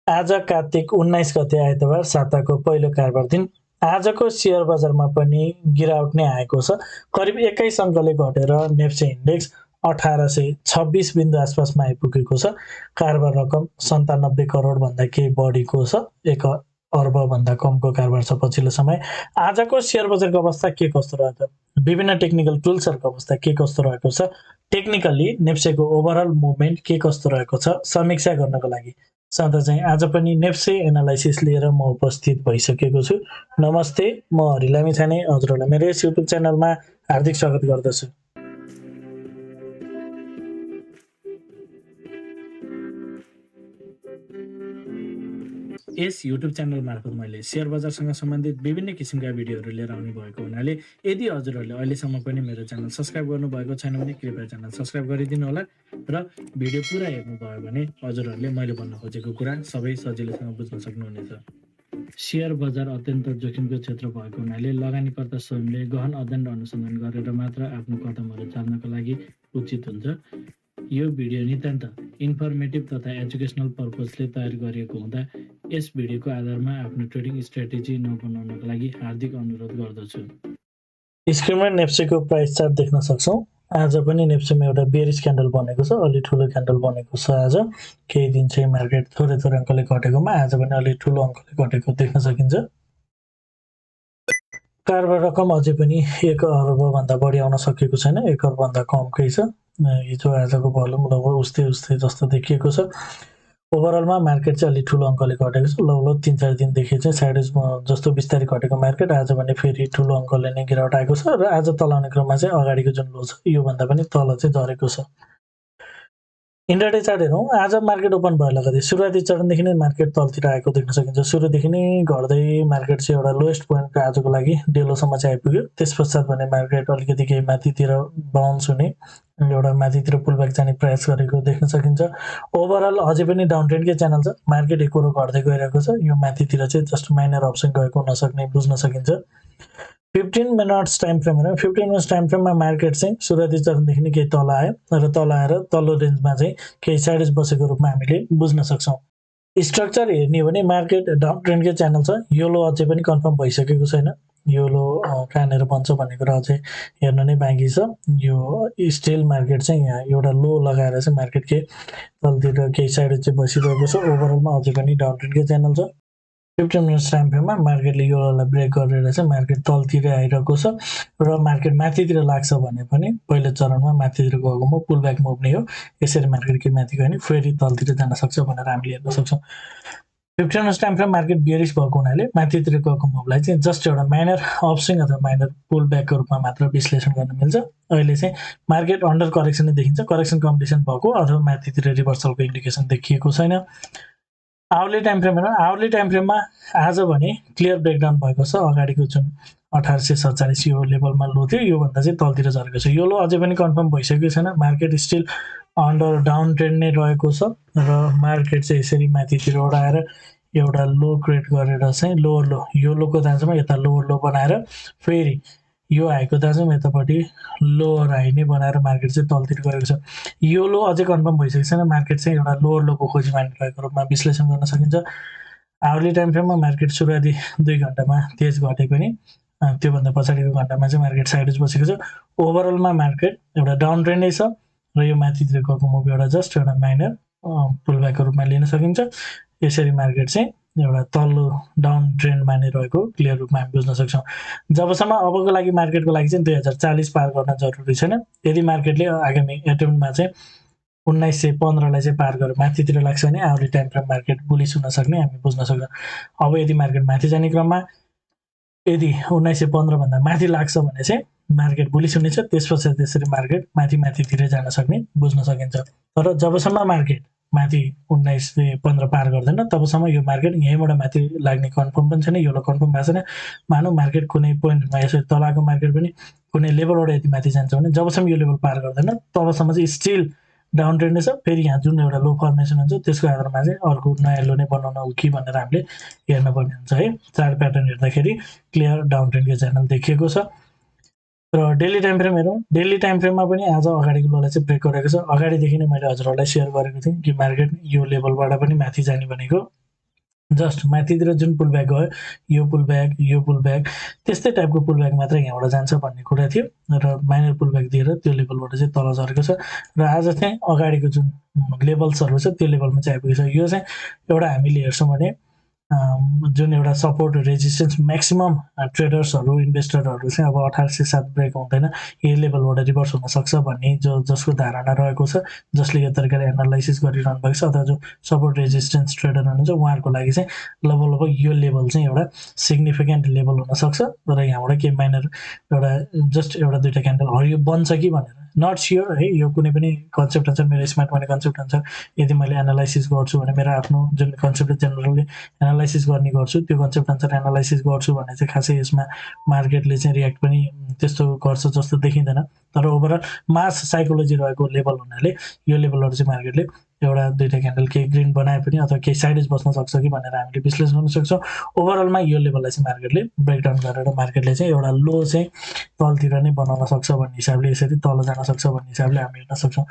आज कार्तिक 19 गते आइतबार साताको पहिलो कारोबार दिन। आजको सेयर बजारमा पनि गिरावट नै आएको छ। करिब 21 अङ्कले घटेर नेप्से इन्डेक्स 1826 बिन्दु आसपासमा आइपुगेको छ। कारोबार रकम 97 करोड भन्दा केही बढीको छ। 1 अर्ब भन्दा कमको कारोबार छ पछिल्लो समय। आजको सेयर बजारको अवस्था के कस्तो रहेछ, विभिन्न टेक्निकल टुल्सहरूको अवस्था के कस्तो रहेको छ, टेक्निकली नेप्सेको ओभरअल मुभमेन्ट के कस्तो रहेको छ, समीक्षा गर्नको लागि सधैँ चाहिँ आज पनि नेप्से एनालाइसिस लिएर म उपस्थित भइसकेको छु। नमस्ते, म लामिछाने हजुरहरूलाई मेरो यस युट्युब च्यानलमा हार्दिक स्वागत गर्दछु। यस युट्युब च्यानल मार्फत मैले सेयर बजारसँग सम्बन्धित विभिन्न किसिमका भिडियोहरू लिएर आउने भएको हुनाले यदि हजुरहरूले अहिलेसम्म पनि मेरो च्यानल सब्सक्राइब गर्नुभएको छैन भने कृपया च्यानल सब्सक्राइब गरिदिनु होला र भिडियो पुरा हेर्नुभयो भने हजुरहरूले मैले भन्न खोजेको कुरा सबै सजिलैसँग बुझ्न सक्नुहुनेछ। सेयर बजार अत्यन्त जोखिमको क्षेत्र भएको हुनाले लगानीकर्ता स्वयंले गहन अध्ययन र अनुसन्धान गरेर मात्र आफ्नो कदमहरू चाल्नको लागि उचित हुन्छ। यो भिडियो नितान्त इन्फर्मेटिभ तथा एजुकेसनल पर्पजले तयार गरिएको हुँदा यस भिडियोको आधारमा आफ्नो ट्रेडिङ स्ट्र्याटेजी नबनाउनको लागि हार्दिक अनुरोध गर्दछु। स्क्रिनमा नेप्सेको प्राइस चार्ट देख्न सक्छौँ। आज पनि नेप्सेमा एउटा बेरिस क्यान्डल बनेको छ, अलि ठुलो क्यान्डल बनेको छ। आज केही दिन चाहिँ मार्केट थोरै थोरै अङ्कले घटेकोमा आज पनि अलि ठुलो अङ्कले घटेको देख्न सकिन्छ। कारोबार रकम अझै पनि 1 अर्बभन्दा बढी आउन सकेको छैन, 1 अर्बभन्दा कमकै छ। हिजो आजको भोल्युम लगभग उस्तै जस्तो देखिएको छ। ओभरअलमा मार्केट चाहिँ अलि ठुलो अङ्कले घटेको छ। लगभग 3-4 दिनदेखि चाहिँ साइड जस्तो बिस्तारै घटेको मार्केट आज भने फेरि ठुलो अङ्कले नै गिरावट आएको छ र आज तल आउने क्रममा चाहिँ अगाडिको जुन लो छ योभन्दा पनि तल चाहिँ झरेको छ। इन्ट्राडे चार्ट हेरौँ। आज मार्केट ओपन भयो लगतै सुरुवाती चरणदेखि नै मार्केट तलतिर आएको देख्न सकिन्छ। सुरुदेखि नै घट्दै मार्केट चाहिँ एउटा लोएस्ट पोइन्टको आजको लागि डेलोसम्म चाहिँ आइपुग्यो। त्यस पश्चात भने मार्केट अलिकति केही माथितिर बाउन्स हुने, एउटा माथितिर पुलब्याक जाने प्रयास गरेको देख्न सकिन्छ। ओभरअल अझै पनि डाउन ट्रेन्डकै च्यानल छ। मार्केट एकरो घट्दै गइरहेको छ। यो माथितिर चाहिँ जस्ट माइनर अप्सन गएको हुनसक्ने बुझ्न सकिन्छ। 15 मिनट्स टाइम फ्रेम हेरौँ। 15 मिनट्स टाइम फ्रेममा मार्केट चाहिँ सुरुवाती चरणदेखि नै केही तल आयो र तल आएर तल्लो रेन्जमा चाहिँ केही साइडेज बसेको रूपमा हामीले बुझ्न सक्छौँ। स्ट्रक्चर हेर्ने हो भने मार्केट डाउन ट्रेन्डकै च्यानल छ। यो लो अझै पनि कन्फर्म भइसकेको छैन। यो लो कहाँनिर बन्छ भन्ने कुरा अझै हेर्न नै बाँकी छ। यो स्टिल मार्केट चाहिँ यहाँ एउटा लो लगाएर चाहिँ मार्केट के तलतिर केही साइडेज चाहिँ बसिरहेको छ। ओभरअलमा अझै पनि डाउन ट्रेन्डकै च्यानल छ। 15 मिनट्स टाइम फ्रेममा मार्केटले यो लोलाई ब्रेक गरेर चाहिँ मार्केट तलतिर आइरहेको छ र मार्केट माथितिर लाग्छ भने पनि पहिलो चरणमा माथितिर गएकोमा पुलब्याक मुभ नै हो। यसरी मार्केट के माथि गयो भने फेरि तलतिर जान सक्छ भनेर हामीले हेर्न सक्छौँ। 15 minutes time frame market bearish भएको हुनाले माथितिर गएको मुभलाई चाहिँ जस्ट एउटा माइनर अपस्विङ अथवा माइनर पुल ब्याकको रूपमा मात्र विश्लेषण गर्न मिल्छ। अहिले चाहिँ मार्केट अन्डर करेक्सन नै देखिन्छ। करेक्सन कम्प्लिसन भएको अथवा माथितिर रिभर्सलको इन्डिकेसन देखिएको छैन। आवरली टाइम फ्रेम हेरौँ। आवरली टाइम फ्रेममा आज भने क्लियर ब्रेकडाउन भएको छ। अगाडिको जुन 1847 यो लेभलमा लो थियो योभन्दा चाहिँ तलतिर झरेको छ। यो लो अझै पनि कन्फर्म भइसकेको छैन। Market still under down trend नै रहेको छ र मार्केट चाहिँ यसरी माथितिर आएर एउटा लो क्रिएट गरेर चाहिँ लोवर लो, यो लोको दाँजोमा यता लोवर लो बनाएर फेरि यो हाईको दाँजोमा यतापट्टि लोवर हाई नै बनाएर मार्केट चाहिँ तलतिर गएको छ। यो लो अझै कन्फर्म भइसकेको छैन। मार्केट चाहिँ एउटा लोवर लोको खोजीमा रहेको रूपमा विश्लेषण गर्न सकिन्छ। आवरली टाइम फ्रेममा मार्केट सुरुवाती 2 घण्टामा तेज घटे पनि त्योभन्दा पछाडिको घण्टामा चाहिँ मार्केट साइडेज बसेको छ। ओभरअलमा मार्केट एउटा डाउन ट्रेन्डै छ र यो माथितिर गएको मुभ एउटा जस्ट एउटा माइनर पुलब्याकको रूपमा लिन सकिन्छ। यसरी मार्केट चाहिँ एउटा तल्लो डाउन ट्रेन्डमा नै रहेको क्लियर रूपमा हामी बुझ्न सक्छौँ। जबसम्म अबको लागि मार्केटको लागि चाहिँ 2040 पार गर्न जरुरी छैन। यदि मार्केटले आगामी एटेम्पमा चाहिँ 1915लाई चाहिँ पार गरेर माथितिर लाग्छ भने hourly time frame market bullish हुन सक्ने हामी बुझ्न सक्छौँ। अब यदि मार्केट माथि जाने क्रममा यदि 1915 भन्दा माथि लाग्छ भने चाहिँ मार्केट बुलिस हुनेछ। त्यसपछि त्यसरी मार्केट माथितिर जान सक्ने बुझ्न सकिन्छ। तर जबसम्म मार्केट माथि 1915 पार गर्दैन तबसम्म यो मार्केट यहीँबाट माथि लाग्ने कन्फर्म पनि छैन। यो कन्फर्म भएको छैन। मानौँ मार्केट कुनै पोइन्टमा यसरी तलको मार्केट पनि कुनै लेभलबाट यदि माथि जान्छ भने जबसम्म यो लेभल पार गर्दैन तबसम्म चाहिँ स्टिल डाउन ट्रेन्ड छ। फेरि यहाँ जुन एउटा लो फर्मेसन हुन्छ त्यसको आधारमा चाहिँ अर्को नयाँ लो नै बनाउन हो कि भनेर हामीले हेर्न पर्ने हुन्छ है। चार्ट प्याटर्न हेर्दाखेरि क्लियर डाउन ट्रेन्डको च्यानल देखिएको छ। र डेली टाइम फ्रेम हेरौँ। डेली टाइम फ्रेममा पनि आज अगाडिको लोलाई चाहिँ ब्रेक गरेको छ। अगाडिदेखि नै मैले हजुरहरूलाई सेयर गरेको थिएँ कि मार्केट यो लेभलबाट पनि माथि जाने भनेको जस्ट माथितिर जुन पुल ब्याक गयो यो पुल ब्याक त्यस्तै टाइपको पुल ब्याक मात्रै यहाँबाट जान्छ भन्ने कुरा थियो र माइनर पुल ब्याक दिएर त्यो लेभलबाट चाहिँ तल झरेको छ र आज चाहिँ अगाडिको जुन लेभल्सहरू छ त्यो लेभलमा चाहिँ आइपुगेको छ। यो चाहिँ एउटा हामीले हेर्छौँ भने जुन एउटा सपोर्ट रेजिस्टेन्स म्याक्सिमम ट्रेडर्सहरू इन्भेस्टरहरू चाहिँ अब 1807 ब्रेक हुँदैन यही लेभलबाट रिभर्स हुनसक्छ भन्ने जसको धारणा रहेको छ, जसले यो तरिकाले एनालाइसिस गरिरहनु भएको छ अथवा जो सपोर्ट रेजिस्टेन्स ट्रेडर हुनुहुन्छ उहाँहरूको लागि चाहिँ लगभग यो लेभल चाहिँ एउटा सिग्निफिकेन्ट लेभल हुनसक्छ र यहाँबाट केही माइनर एउटा जस्ट एउटा दुईवटा क्यान्डल हरियो बन्छ कि भनेर नट स्योर है। यो कुनै पनि कन्सेप्ट अनुसार मेरो स्मार्ट मनी कन्सेप्ट अनुसार यदि मैले एनालाइसिस गर्छु भने मेरो आफ्नो जुन कन्सेप्ट जेनरली एनालाइसिस गर्ने गर्छु त्यो कन्सेप्ट अनुसार एनालाइसिस गर्छु भने चाहिँ खासै यसमा मार्केटले चाहिँ रियाक्ट पनि त्यस्तो गर्छ जस्तो देखिँदैन। तर ओभरअल मास साइकोलोजी रहेको लेभल हुनाले यो लेभलहरू चाहिँ मार्केटले एउटा दुईवटा क्यान्डल केही ग्रिन बनाए पनि अथवा केही साइडेज बस्न सक्छ कि भनेर हामीले विश्लेषण गर्न सक्छौँ। ओभरअलमा यो लेभललाई चाहिँ मार्केटले ब्रेकडाउन गरेर मार्केटले चाहिँ एउटा लो चाहिँ तलतिर नै बनाउन सक्छ भन्ने हिसाबले यसरी तल जान सक्छ भन्ने हिसाबले हामी हेर्न सक्छौँ।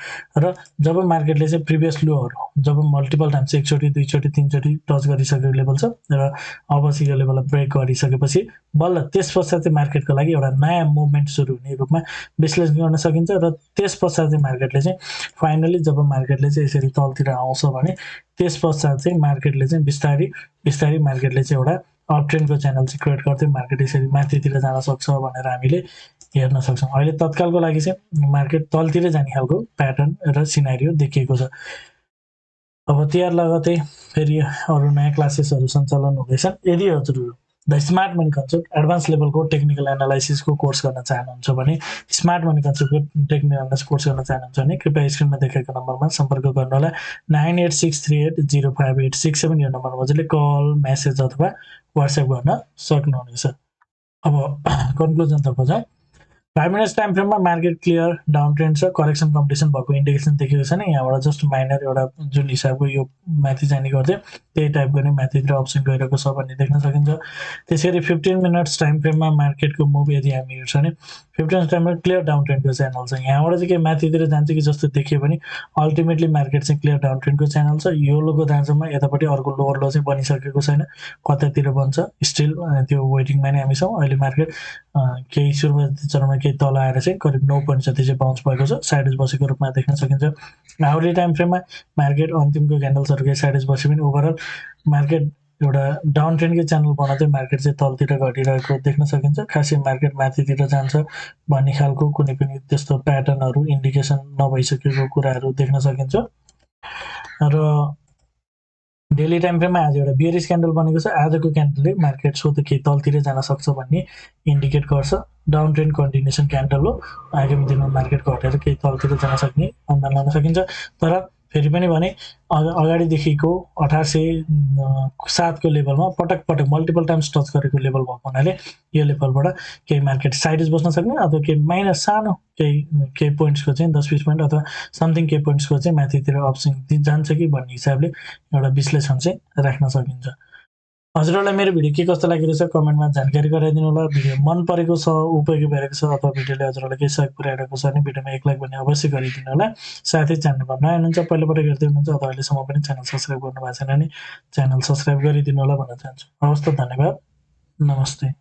र जब मार्केटले चाहिँ प्रिभियस लोहरू जब मल्टिपल टाइम्स एकचोटि दुईचोटि तिनचोटि टच गरिसकेको लेभल छ र अब चाहिँ यो लेभललाई ब्रेक गरिसकेपछि बल्ल त्यस पश्चात चाहिँ मार्केटको लागि एउटा नयाँ मुभमेन्ट सुरु हुने रूपमा विश्लेषण गर्न सकिन्छ र त्यस पश्चात चाहिँ मार्केटले चाहिँ फाइनली जब मार्केटले चाहिँ यसरी तलतिर आउँछ भने त्यस पश्चात चाहिँ मार्केटले चाहिँ बिस्तारै बिस्तारै मार्केटले चाहिँ एउटा अप ट्रेन्डको च्यानल चाहिँ क्रिएट गर्दै मार्केट यसरी माथितिर जान सक्छ भनेर हामीले हेर्न सक्छौँ। अहिले तत्कालको लागि चाहिँ मार्केट तलतिर जाने खालको प्याटर्न र सिनारियो देखिएको छ। अब तिहार लगतै फेरि अरू नयाँ क्लासेसहरू सञ्चालन हुँदैछन्। यदि हजुरहरू the smart money concept advance लेभलको टेक्निकल एनालाइसिसको कोर्स गर्न चाहनुहुन्छ भने स्मार्ट मनी कन्सेप्टको टेक्निकल एनालाइसिस कोर्स गर्न चाहनुहुन्छ भने कृपया स्क्रिनमा देखाएको नम्बरमा सम्पर्क गर्नुहोला। 9863805867 यो नम्बरमा हजुरले कल मेसेज अथवा वाट्सएप गर्न सक्नुहुनेछ। अब कन्क्लुजनतर्फ जाउँ। 5 मिनट्स टाइम फ्रेममा मार्केट क्लियर डाउन ट्रेन्ड छ, करेक्सन कम्पिटिसन भएको इन्डिकेसन देखेको छैन। यहाँबाट जस्ट माइनर एउटा जुन हिसाबको यो माथि जाने गर्थ्यो त्यही टाइपको नै माथितिर अप्सन गइरहेको छ भन्ने देख्न सकिन्छ। त्यसैगरी 15 मिनट्स टाइम फ्रेममा मार्केटको मुभ यदि हामी हेर्छौँ भने 15 मिनट्स टाइममा क्लियर डाउन ट्रेन्डको च्यानल छ। यहाँबाट चाहिँ के माथितिर जान्छ कि जस्तो देखियो भने अल्टिमेटली मार्केट चाहिँ क्लियर डाउन ट्रेन्डको च्यानल छ। यो लोको दाँजोमा यतापट्टि अर्को लोवर लो चाहिँ बनिसकेको छैन, कतातिर बन्छ स्टिल त्यो वेटिङमा नै हामी छौँ। अहिले मार्केट केही सुरुवाती चरणमा केही तल आएर चाहिँ करिब 9 पोइन्ट जति चाहिँ बाउन्स भएको छ, साइडेज बसेको रूपमा देख्न सकिन्छ। आवरली टाइम फ्रेममा मार्केट अन्तिमको क्यान्डल्सहरू केही साइडेज बसे पनि ओभरअल मार्केट एउटा डाउन ट्रेन्डकै च्यानल बनाउँदै मार्केट चाहिँ तलतिर घटिरहेको देख्न सकिन्छ। खासै मार्केट माथितिर जान्छ भन्ने खालको कुनै पनि त्यस्तो प्याटर्नहरू इन्डिकेसन नभइसकेको कुराहरू देख्न सकिन्छ। र डेली टाइम फ्रेममा आज एउटा बियरिश क्यान्डल बनेको छ। आजको क्यान्डलले मार्केट सो त केही तलतिर जान सक्छ भन्ने इन्डिकेट गर्छ। डाउन ट्रेन्ड कन्टिन्युसन क्यान्डल हो, आगामी दिनमा मार्केट घटेर केही तलतिर जान सक्ने अनुमान लगाउन सकिन्छ। तर फेरि पनि भने अगाडिदेखिको 1807 को लेभलमा पटक पटक मल्टिपल टाइम्स टच गरेको लेभल भएको हुनाले यो लेभलबाट केही मार्केट साइडेज बस्न सक्ने अथवा केही माइनस सानो केही पोइन्ट्सको चाहिँ 10-20 पोइन्ट अथवा समथिङ केही पोइन्ट्सको चाहिँ माथितिर अपस्विङ जान्छ कि भन्ने हिसाबले एउटा विश्लेषण चाहिँ राख्न सकिन्छ। हजुरहरूलाई मेरो भिडियो के कस्तो लागिरहेछ कमेन्टमा जानकारी गराइदिनु होला। भिडियो मन परेको छ, उपयोगी भएको छ अथवा भिडियोले हजुरहरूलाई केही सहयोग पुर्याइरहेको छ भने भिडियोमा एक लाइक भने अवश्य गरिदिनु होला। साथै च्यानलमा नयाँ हुनुहुन्छ, पहिलोपटक हेर्दै हुनुहुन्छ अथवा अहिलेसम्म पनि च्यानल सब्सक्राइब गर्नु भएको छैन भने च्यानल सब्सक्राइब गरिदिनु होला भन्न चाहन्छु। हवस् त, धन्यवाद, नमस्ते।